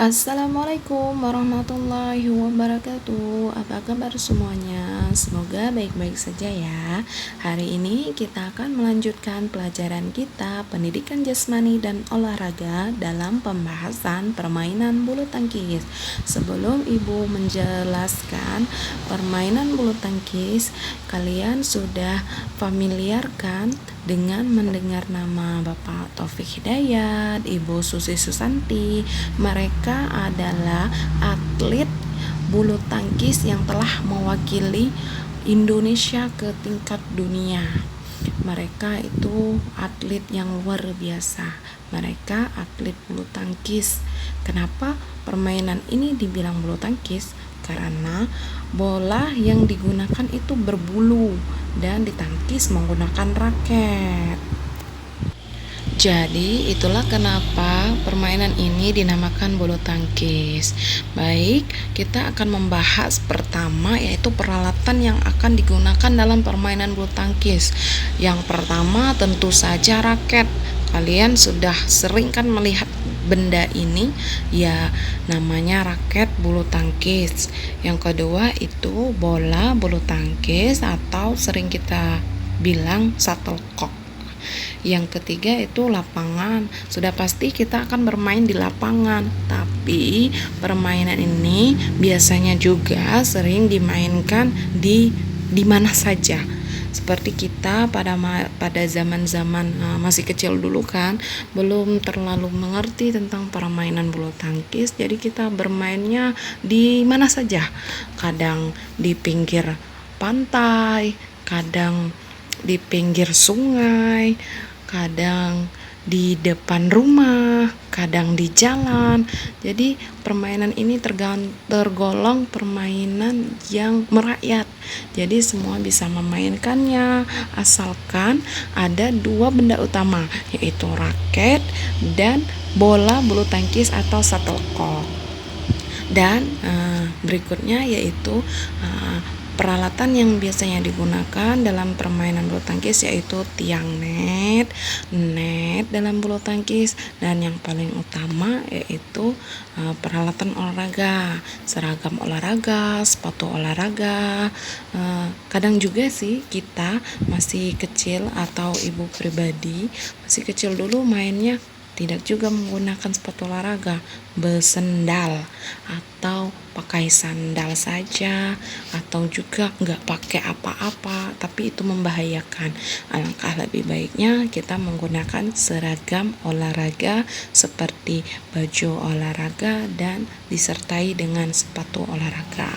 Assalamualaikum warahmatullahi wabarakatuh. Apa kabar semuanya? Semoga baik-baik saja ya. Hari ini kita akan melanjutkan pelajaran kita pendidikan jasmani dan olahraga dalam pembahasan permainan bulu tangkis. Sebelum Ibu menjelaskan permainan bulu tangkis, kalian sudah familiarkan dengan mendengar nama Bapak Taufik Hidayat, Ibu Susi Susanti. Mereka adalah atlet bulu tangkis yang telah mewakili Indonesia ke tingkat dunia. Mereka itu atlet yang luar biasa. Mereka atlet bulu tangkis. Kenapa permainan ini dibilang bulu tangkis? Karena bola yang digunakan itu berbulu dan ditangkis menggunakan raket. Jadi itulah kenapa permainan ini dinamakan bulu tangkis. Baik, kita akan membahas pertama yaitu peralatan yang akan digunakan dalam permainan bulu tangkis. Yang pertama tentu saja raket. Kalian sudah sering kan melihat benda ini, ya namanya raket bulu tangkis. Yang kedua itu bola bulu tangkis atau sering kita bilang shuttlecock. Yang ketiga itu lapangan. Sudah pasti kita akan bermain di lapangan, tapi permainan ini biasanya juga sering dimainkan di mana saja. Seperti kita pada zaman-zaman masih kecil dulu kan, belum terlalu mengerti tentang permainan bulu tangkis, jadi kita bermainnya di mana saja. Kadang di pinggir pantai, kadang di pinggir sungai, kadang di depan rumah, kadang di jalan. Jadi permainan ini tergolong permainan yang merakyat. Jadi semua bisa memainkannya asalkan ada dua benda utama, yaitu raket dan bola bulu tangkis atau shuttlecock. Dan berikutnya yaitu peralatan yang biasanya digunakan dalam permainan bulu tangkis yaitu tiang net dalam bulu tangkis, dan yang paling utama yaitu peralatan olahraga, seragam olahraga, sepatu olahraga. Kadang juga sih kita masih kecil atau ibu pribadi masih kecil dulu mainnya tidak juga menggunakan sepatu olahraga, bersendal atau pakai sandal saja, atau juga nggak pakai apa-apa, tapi itu membahayakan. Alangkah lebih baiknya kita menggunakan seragam olahraga seperti baju olahraga dan disertai dengan sepatu olahraga.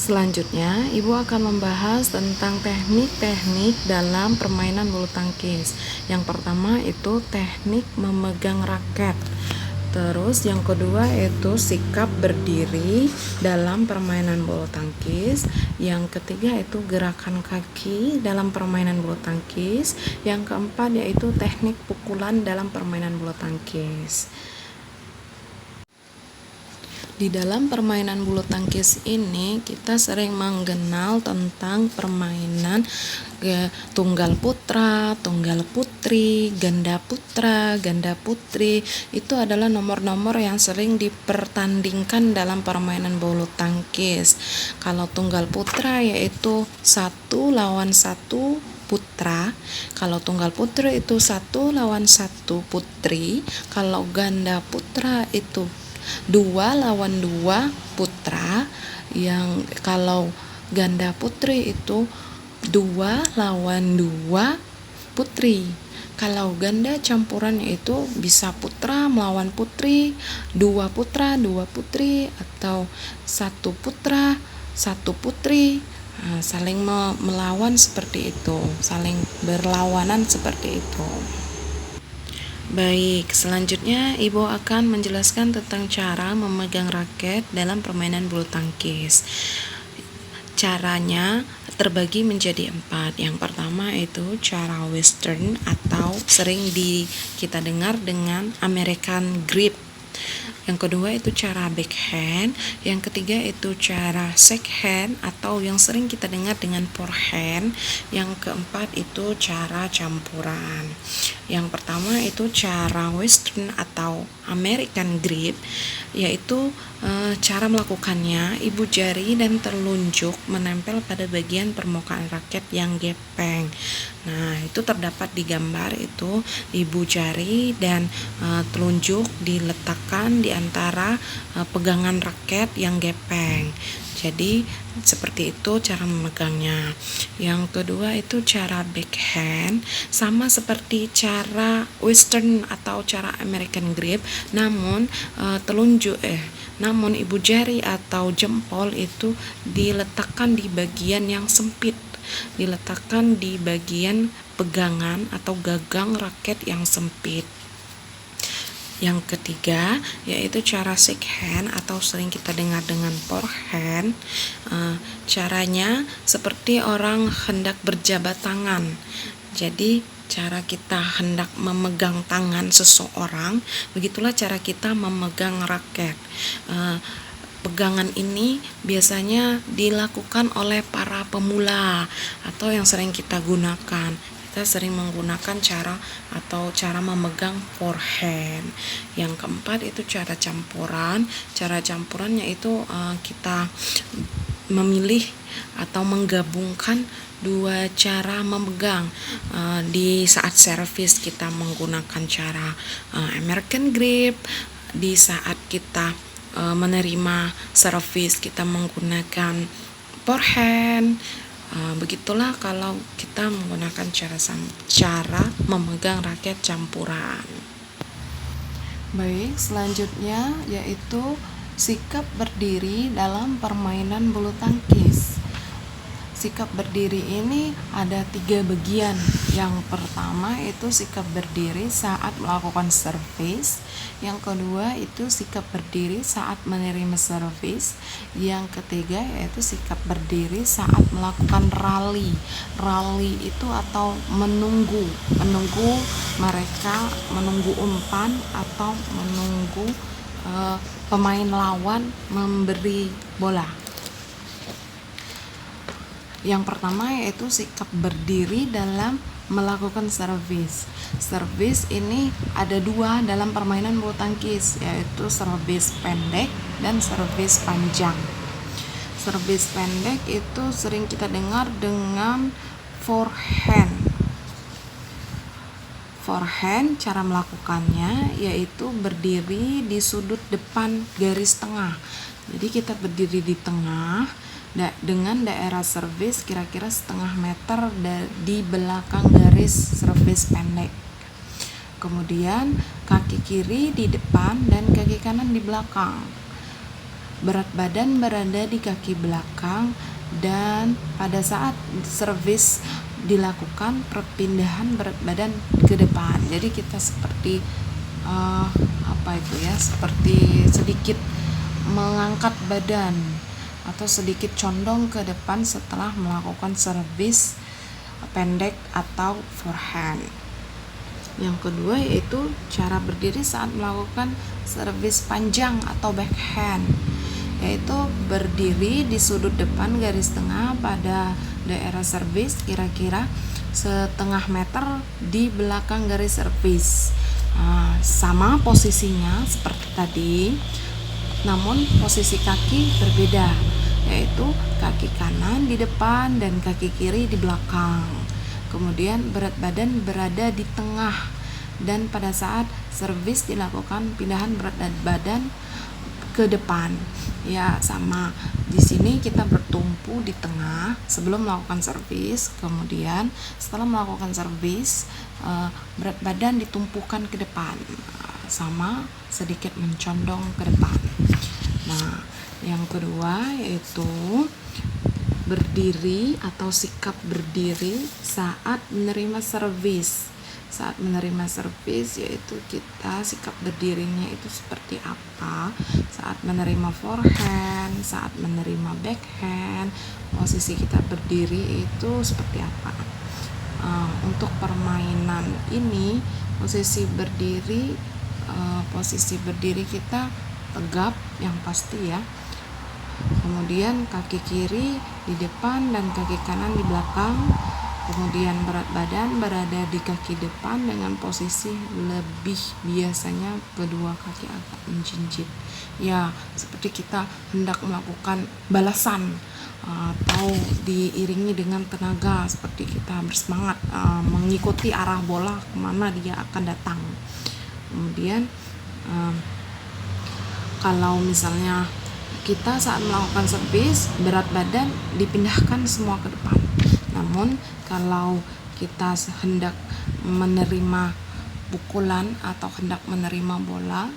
Selanjutnya, Ibu akan membahas tentang teknik-teknik dalam permainan bulu tangkis. Yang pertama itu teknik memegang raket. Terus yang kedua itu sikap berdiri dalam permainan bulu tangkis. Yang ketiga itu gerakan kaki dalam permainan bulu tangkis. Yang keempat yaitu teknik pukulan dalam permainan bulu tangkis. Di dalam permainan bulu tangkis ini kita sering mengenal tentang permainan tunggal putra, tunggal putri, ganda putra, ganda putri. Itu adalah nomor-nomor yang sering dipertandingkan dalam permainan bulu tangkis. Kalau tunggal putra yaitu 1 lawan 1 putra, kalau tunggal putri itu 1 lawan 1 putri, kalau ganda putra itu 2 lawan 2 putra, yang kalau ganda putri itu 2 lawan 2 putri. Kalau ganda campuran itu bisa putra melawan putri, 2 putra 2 putri, atau 1 putra 1 putri. Saling melawan seperti itu, saling berlawanan seperti itu. Baik, selanjutnya Ibu akan menjelaskan tentang cara memegang raket dalam permainan bulu tangkis. Caranya terbagi menjadi 4. Yang pertama itu cara western atau sering kita dengar dengan American grip. Yang kedua itu cara backhand, yang ketiga itu cara shakehand atau yang sering kita dengar dengan forehand, yang keempat itu cara campuran. Yang pertama itu cara western atau American grip, yaitu cara melakukannya ibu jari dan telunjuk menempel pada bagian permukaan raket yang gepeng. Nah, itu terdapat di gambar itu ibu jari dan telunjuk diletakkan di antara pegangan raket yang gepeng. Jadi seperti itu cara memegangnya. Yang kedua itu cara backhand, sama seperti cara western atau cara American grip, namun namun ibu jari atau jempol itu diletakkan di bagian yang sempit, diletakkan di bagian pegangan atau gagang raket yang sempit. Yang ketiga yaitu cara shakehand atau sering kita dengar dengan forehand. Caranya seperti orang hendak berjabat tangan. Jadi cara kita hendak memegang tangan seseorang, begitulah cara kita memegang raket. Pegangan ini biasanya dilakukan oleh para pemula atau yang sering kita gunakan. Kita sering menggunakan cara memegang forehand. Yang keempat itu cara campuran. Cara campurannya itu kita memilih atau menggabungkan dua cara memegang. Di saat servis kita menggunakan cara American grip, di saat kita menerima servis kita menggunakan forehand. Begitulah kalau kita menggunakan cara memegang raket campuran. Baik, selanjutnya yaitu sikap berdiri dalam permainan bulu tangkis. Sikap berdiri ini ada 3 bagian. Yang pertama itu sikap berdiri saat melakukan servis. Yang kedua itu sikap berdiri saat menerima servis. Yang ketiga yaitu sikap berdiri saat melakukan rally. Rally itu atau menunggu umpan atau menunggu pemain lawan memberi bola. Yang pertama yaitu sikap berdiri dalam melakukan servis. Servis ini ada 2 dalam permainan bulu tangkis, yaitu servis pendek dan servis panjang. Servis pendek itu sering kita dengar dengan forehand. Forehand cara melakukannya yaitu berdiri di sudut depan garis tengah. Jadi kita berdiri di tengah dengan daerah servis kira-kira setengah meter di belakang garis servis pendek. Kemudian kaki kiri di depan dan kaki kanan di belakang. Berat badan berada di kaki belakang dan pada saat servis dilakukan perpindahan berat badan ke depan. Jadi kita seperti seperti sedikit mengangkat badan atau sedikit condong ke depan setelah melakukan servis pendek atau forehand. Yang kedua yaitu cara berdiri saat melakukan servis panjang atau backhand, yaitu berdiri di sudut depan garis tengah pada daerah servis kira-kira setengah meter di belakang garis servis. Sama posisinya seperti tadi, namun posisi kaki berbeda, yaitu kaki kanan di depan dan kaki kiri di belakang. Kemudian berat badan berada di tengah dan pada saat servis dilakukan pindahan berat badan ke depan. Ya, sama. Di sini kita bertumpu di tengah sebelum melakukan servis. Kemudian setelah melakukan servis, berat badan ditumpukan ke depan. Sama, sedikit mencondong ke depan. Nah, yang kedua yaitu berdiri atau sikap berdiri saat menerima servis. Saat menerima servis yaitu kita sikap berdirinya itu seperti apa? Saat menerima forehand, saat menerima backhand, posisi kita berdiri itu seperti apa? Untuk permainan ini posisi berdiri posisi berdiri kita tegap yang pasti ya. Kemudian kaki kiri di depan dan kaki kanan di belakang. Kemudian berat badan berada di kaki depan dengan posisi lebih, biasanya kedua kaki agak menjinjit. Ya, seperti kita hendak melakukan balasan atau diiringi dengan tenaga, seperti kita bersemangat mengikuti arah bola kemana dia akan datang. Kemudian kalau misalnya kita saat melakukan servis, berat badan dipindahkan semua ke depan. Namun kalau kita hendak menerima pukulan atau hendak menerima bola,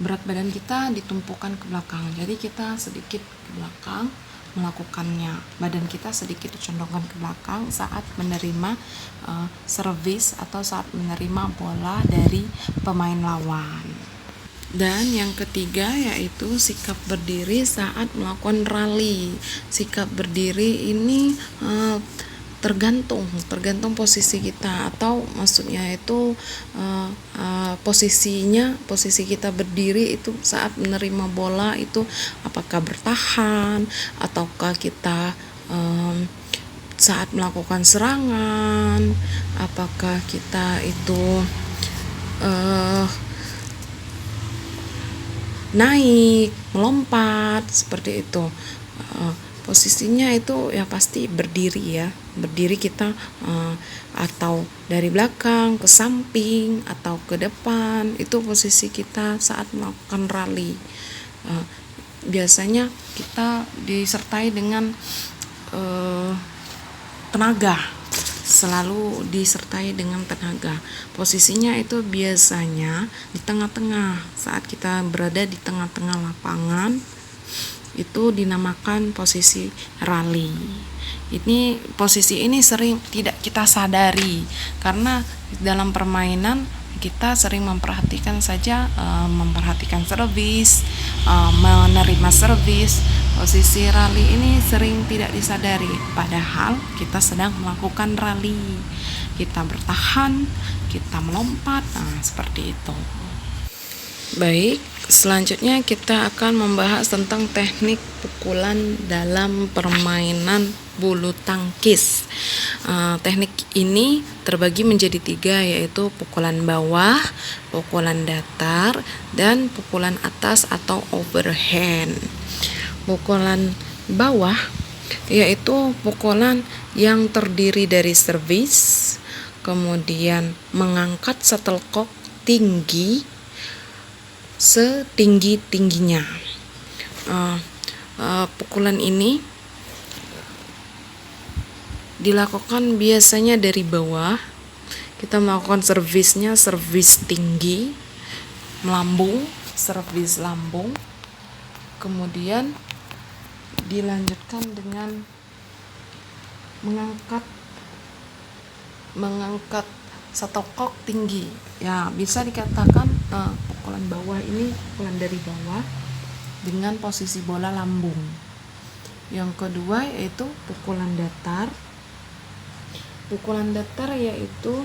berat badan kita ditumpukan ke belakang. Jadi kita sedikit ke belakang melakukannya. Badan kita sedikit dicondongkan ke belakang saat menerima servis atau saat menerima bola dari pemain lawan. Dan yang ketiga yaitu sikap berdiri saat melakukan rally. Sikap berdiri ini tergantung posisi kita, atau maksudnya itu posisi kita berdiri itu saat menerima bola itu apakah bertahan ataukah kita saat melakukan serangan, apakah kita itu naik, melompat, seperti itu. Posisinya itu ya pasti berdiri ya. Berdiri kita atau dari belakang ke samping atau ke depan, itu posisi kita saat melakukan rally. Biasanya kita disertai dengan tenaga, selalu disertai dengan tenaga. Posisinya itu biasanya di tengah-tengah. Saat kita berada di tengah-tengah lapangan, itu dinamakan posisi rally. Posisi ini sering tidak kita sadari, karena dalam permainan kita sering memperhatikan servis, menerima servis. Posisi rally ini sering tidak disadari, padahal kita sedang melakukan rally. Kita bertahan, kita melompat, seperti itu. Baik, selanjutnya kita akan membahas tentang teknik pukulan dalam permainan bulu tangkis. Teknik ini terbagi menjadi 3, yaitu pukulan bawah, pukulan datar, dan pukulan atas atau overhand. Pukulan bawah yaitu pukulan yang terdiri dari servis, kemudian mengangkat shuttlecock tinggi setinggi-tingginya. Pukulan ini dilakukan biasanya dari bawah. Kita melakukan servisnya, servis tinggi, melambung, servis lambung. Kemudian dilanjutkan dengan mengangkat shuttlecock tinggi. Ya, bisa dikatakan pukulan bawah ini pukulan dari bawah dengan posisi bola lambung. Yang kedua yaitu pukulan datar. Pukulan datar yaitu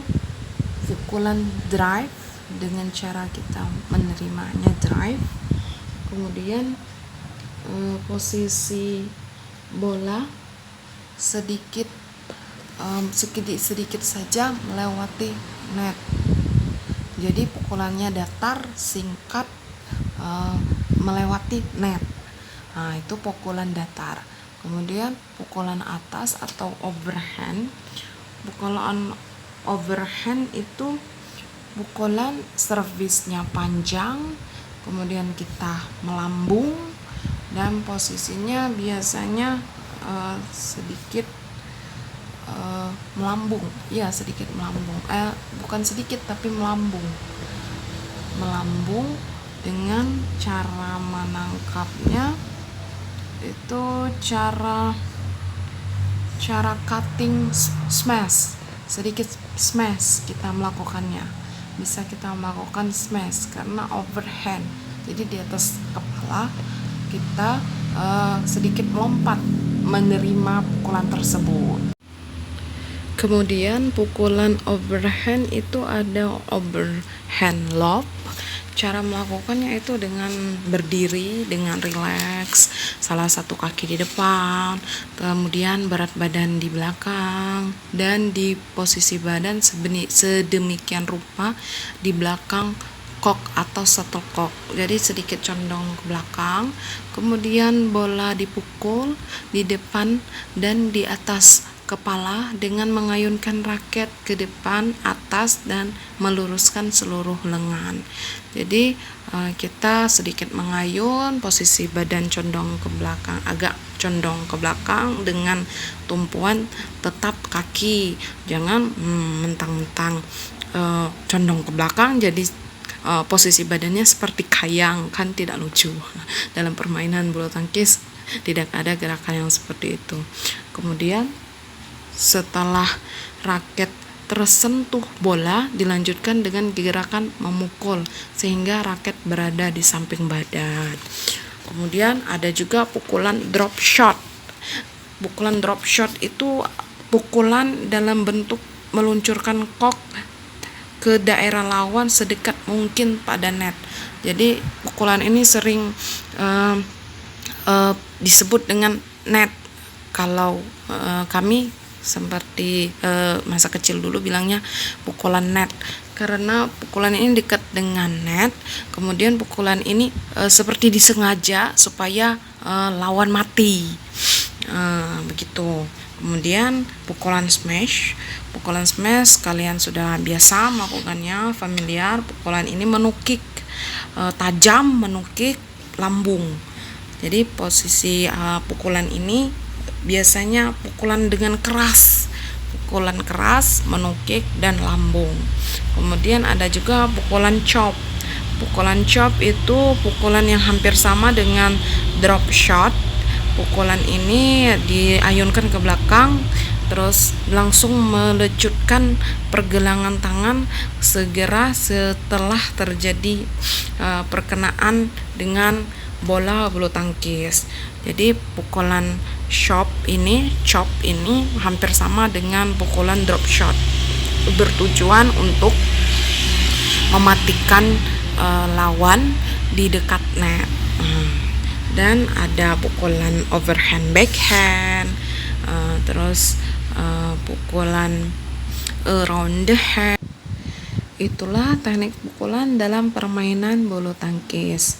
pukulan drive, dengan cara kita menerimanya drive. Kemudian posisi bola sedikit saja melewati net. Jadi pukulannya datar, singkat, melewati net. Itu pukulan datar. Kemudian pukulan atas atau overhand. Pukulan overhand itu pukulan servisnya panjang, kemudian kita melambung, dan posisinya biasanya sedikit melambung. Ya, sedikit melambung. Bukan sedikit tapi melambung. Melambung dengan cara menangkapnya itu cara cutting smash. Sedikit smash kita melakukannya. Bisa kita melakukan smash karena overhand. Jadi di atas kepala kita sedikit melompat menerima pukulan tersebut. Kemudian pukulan overhand itu ada overhand lob, Cara melakukannya itu dengan berdiri dengan rileks, salah satu kaki di depan, kemudian berat badan di belakang, dan di posisi badan sedemikian rupa di belakang kok atau shuttlecock. Jadi sedikit condong ke belakang, kemudian bola dipukul di depan dan di atas kepala dengan mengayunkan raket ke depan, atas, dan meluruskan seluruh lengan. Jadi kita sedikit mengayun, posisi badan condong ke belakang, agak condong ke belakang dengan tumpuan tetap kaki. Jangan mentang-mentang condong ke belakang jadi posisi badannya seperti kayang, kan tidak lucu. Dalam permainan bulu tangkis tidak ada gerakan yang seperti itu. Kemudian setelah raket tersentuh bola, dilanjutkan dengan gerakan memukul sehingga raket berada di samping badan. Kemudian ada juga pukulan drop shot. Pukulan drop shot itu pukulan dalam bentuk meluncurkan kok ke daerah lawan sedekat mungkin pada net. Jadi pukulan ini sering disebut dengan net. Kalau kami seperti masa kecil dulu bilangnya pukulan net, karena pukulan ini dekat dengan net. Kemudian pukulan ini seperti disengaja supaya lawan mati, begitu. Kemudian pukulan smash kalian sudah biasa melakukannya, familiar. Pukulan ini menukik tajam, menukik lambung. Jadi posisi pukulan ini biasanya pukulan dengan keras, menukik dan lambung. Kemudian ada juga pukulan chop. Pukulan chop itu pukulan yang hampir sama dengan drop shot. Pukulan ini diayunkan ke belakang, terus langsung melecutkan pergelangan tangan segera setelah terjadi perkenaan dengan bola bulu tangkis. Jadi pukulan chop ini hampir sama dengan pukulan drop shot, bertujuan untuk mematikan lawan di dekat net. Dan ada pukulan overhand backhand, terus pukulan around the head. Itulah teknik pukulan dalam permainan bulu tangkis.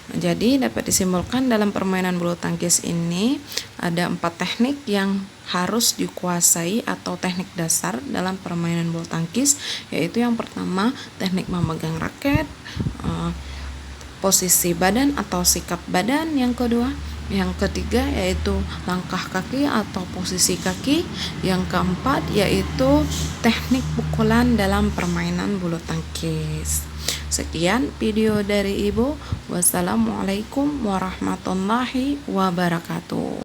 Jadi dapat disimpulkan dalam permainan bulu tangkis ini ada 4 teknik yang harus dikuasai atau teknik dasar dalam permainan bulu tangkis, yaitu yang pertama teknik memegang raket, posisi badan atau sikap badan yang kedua, yang ketiga yaitu langkah kaki atau posisi kaki, yang keempat yaitu teknik pukulan dalam permainan bulu tangkis. Sekian video dari Ibu. Wassalamualaikum warahmatullahi wabarakatuh.